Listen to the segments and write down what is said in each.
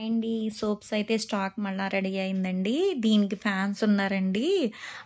అండి సోప్స్ అయితే స్టాక్ మళ్ళా రెడీ అయిందండి. దీనికి ఫ్యాన్స్ ఉన్నారండి.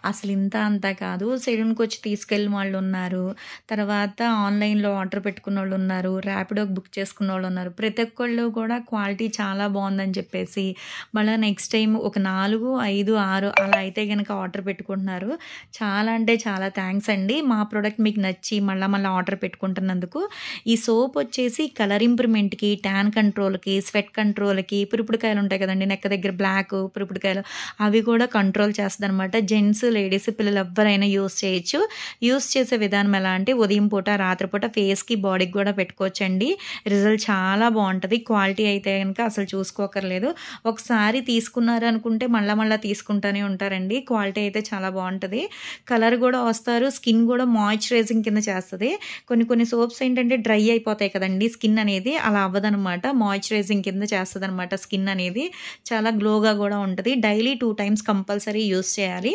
అసలు ఇంత అంతా కాదు. సెలూన్‌కి వచ్చి తీసుకెళ్ళిన వాళ్ళు ఉన్నారు. తర్వాత ఆన్‌లైన్‌లో ఆర్డర్ పెట్టుకున్నోళ్ళు ఉన్నారు. ర్యాపిడోకి బుక్ చేసుకున్నోళ్ళు ఉన్నారు. ప్రతి ఒక్కళ్ళు కూడా క్వాలిటీ చాలా బాగుందని చెప్పేసి మళ్ళీ నెక్స్ట్ టైం ఒక 4, 5, 6 అలా అయితే గనక ఆర్డర్ పెట్టుకుంటున్నారు. చాలా అంటే చాలా థ్యాంక్స్ అండి. మా ప్రొడక్ట్ మీకు నచ్చి మళ్ళా ఆర్డర్ పెట్టుకుంటున్నందుకు. ఈ సోప్ వచ్చేసి కలర్ ఇంప్రూవ్‌మెంట్‌కి, ట్యాన్ కంట్రోల్‌కి, స్వెట్ కంట్రోల్‌కి, పురుపుడుకాయలు ఉంటాయి కదండీ! నెక్ దగ్గర బ్లాక్ పురుపుడుకాయలు అవి కూడా కంట్రోల్ చేస్తదనమాట. జెంట్స్, లేడీస్, పిల్లలు ఎవ్వరైనా యూజ్ చేయొచ్చు. యూజ్ చేసే విధానం ఎలా అంటే ఉదయం పూట, రాత్రి పూట ఫేస్‌కి, బాడీకి కూడా పెట్టుకోవచ్చండి. రిజల్ట్ చాలా బావుంటది. క్వాలిటీ అయితే గనక అసలు చూసుకోక్కర్లేదు. ఒకసారి తీసుకున్నారు అనుకుంటే మళ్ళా తీసుకుంటానే ఉంటారండి. క్వాలిటీ అయితే చాలా బావుంటది. కలర్ కూడా వస్తారు. స్కిన్ కూడా మాయిశ్చరైజింగ్ కింద చేస్తది. కొన్ని సోప్స్ ఏంటంటే డ్రై అయిపోతాయి కదండీ! స్కిన్ అనేది అలా అవ్వదనమాట. మాయిశ్చరైజింగ్ కింద చేస్తదనమాట స్కిన్ అనేది. చాలా గ్లోగా గూడా ఉంటది. డైలీ 2 టైమ్స్ కంపల్సరీ యూజ్ చేయాలి.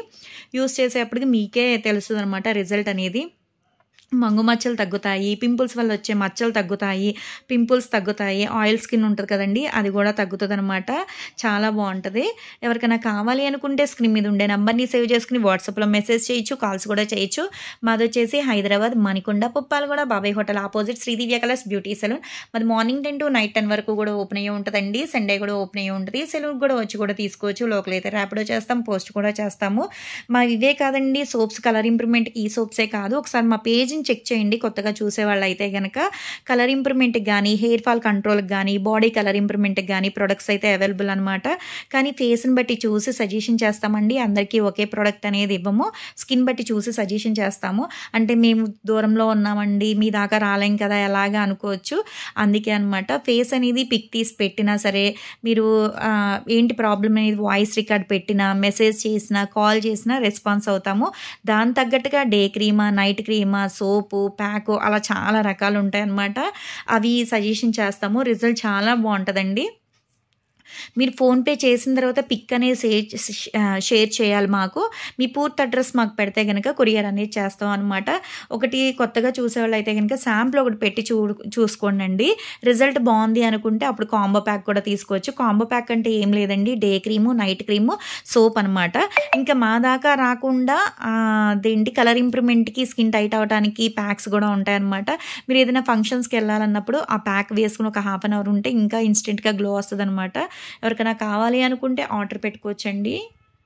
యూజ్ చేసేప్పటికి మీకే తెలుస్తదనమాట రిజల్ట్ అనేది. మంగు మచ్చలు తగ్గుతాయి. పింపుల్స్ వల్ల వచ్చే మచ్చలు తగ్గుతాయి. పింపుల్స్ తగ్గుతాయి. ఆయిల్ స్కిన్ ఉంటది కదండీ! అది గూడా తగ్గుతదనమాట. చాలా బావుంటది. ఎవరికైనా కావాలి అనుకుంటే స్క్రీన్ మీద ఉండే నంబర్‌ని సేవ్ చేసుకొని వాట్సాప్‌లో మెసేజ్ చేయొచ్చు. కాల్స్ కూడా చేయొచ్చు. మాదొచ్చేసి హైదరాబాద్ మణికొండ, పుప్పాలగూడ, బాబాయ్ హోటల్ ఆపోజిట్ శ్రీ దివ్య కలర్స్ బ్యూటీ సెలూన్. మాది మార్నింగ్ 10 టు నైట్ 10 వరకు కూడా ఓపెన్ అయ్యి ఉంటదండి. సండే కూడా ఓపెన్ అయ్యి ఉంటది. సెలూన్‌కి కూడా వచ్చి కూడా తీసుకోవచ్చు. లోకల్ అయితే ర్యాపిడో చేస్తాం. పోస్ట్ కూడా చేస్తాము. ఇవే కాదండి సోప్స్ కలర్ ఇంప్రూవ్‌మెంట్ ఈ సోప్సే కాదు. ఒకసారి మా పేజ్‌ని చెక్ చేయండి. కొత్తగా చూసేవాళ్ళైతే గనక కలర్ ఇంప్రూవ్‌మెంట్‌కి గానీ, హెయిర్ ఫాల్ కంట్రోల్‌కి గానీ, బాడీ కలర్ ఇంప్రూవ్‌మెంట్‌కి గానీ ప్రొడక్ట్స్ అయితే అవైలబుల్ అనమాట. కానీ ఫేస్‌ని బట్టి చూసి సజెషన్ చేస్తామండి. అందరికీ ఒకే ప్రొడక్ట్ అనేది ఇవ్వము. స్కిన్ బట్టి చూసి సజెషన్ చేస్తాము. అంటే మేము దూరంలో ఉన్నామండి, మీ దాకా రాలేం కదా! ఎలాగా అనుకోవచ్చు. అందుకే అనమాట. ఫేస్ అనేది పిక్ తీసి పెట్టినా సరే, మీరు ఏంటి ప్రాబ్లమ్ అనేది వాయిస్ రికార్డ్ పెట్టినా, మెసేజ్ చేసినా, కాల్ చేసినా రెస్పాన్స్ అవుతాము. దానికి తగ్గట్టుగా డే క్రీమా, నైట్ క్రీమా, సోపు, ప్యాకు అలా చాలా రకాలుంటాయనమాట. అవి సజెషన్ చేస్తాము. రిజల్ట్ చాలా బావుంటదండి. మీరు ఫోన్‌పే చేసిన తర్వాత పిక్ అనేది షేర్ చేయాలి మాకు. మీ పూర్తి అడ్రెస్ మాకు పెడితే గనక కొరియర్ అనేది చేస్తాం అనమాట. ఒకటి కొత్తగా చూసేవాళ్ళైతే గనక శాంపుల్ ఒకటి పెట్టి చూసుకోండండి. రిజల్ట్ బావుంది అనుకుంటే అప్పుడు కాంబో ప్యాక్ కూడా తీసుకోవచ్చు. కాంబో ప్యాక్ అంటే ఏం లేదండి. Day cream, night cream, soap అనమాట. ఇంకా మా దాకా రాకుండా అదేంటి కలర్ ఇంప్రూవ్‌మెంట్‌కి, స్కిన్ టైట్ అవ్వడానికి ప్యాక్స్ గూడా ఉంటాయన్నమాట. మీరు ఏదైనా ఫంక్షన్స్‌కి ఎళ్ళాలన్నప్పుడు ఆ ప్యాక్ వేసుకొని ఒక హాఫ్ అన్ అవర్ ఉంటే ఇంకా ఇన్‌స్టెంట్‌గా గ్లో వస్తదనమాట. ఎవరికైనా కావాలి అనుకుంటే ఆర్డర్ పెట్టుకోవచ్చండి.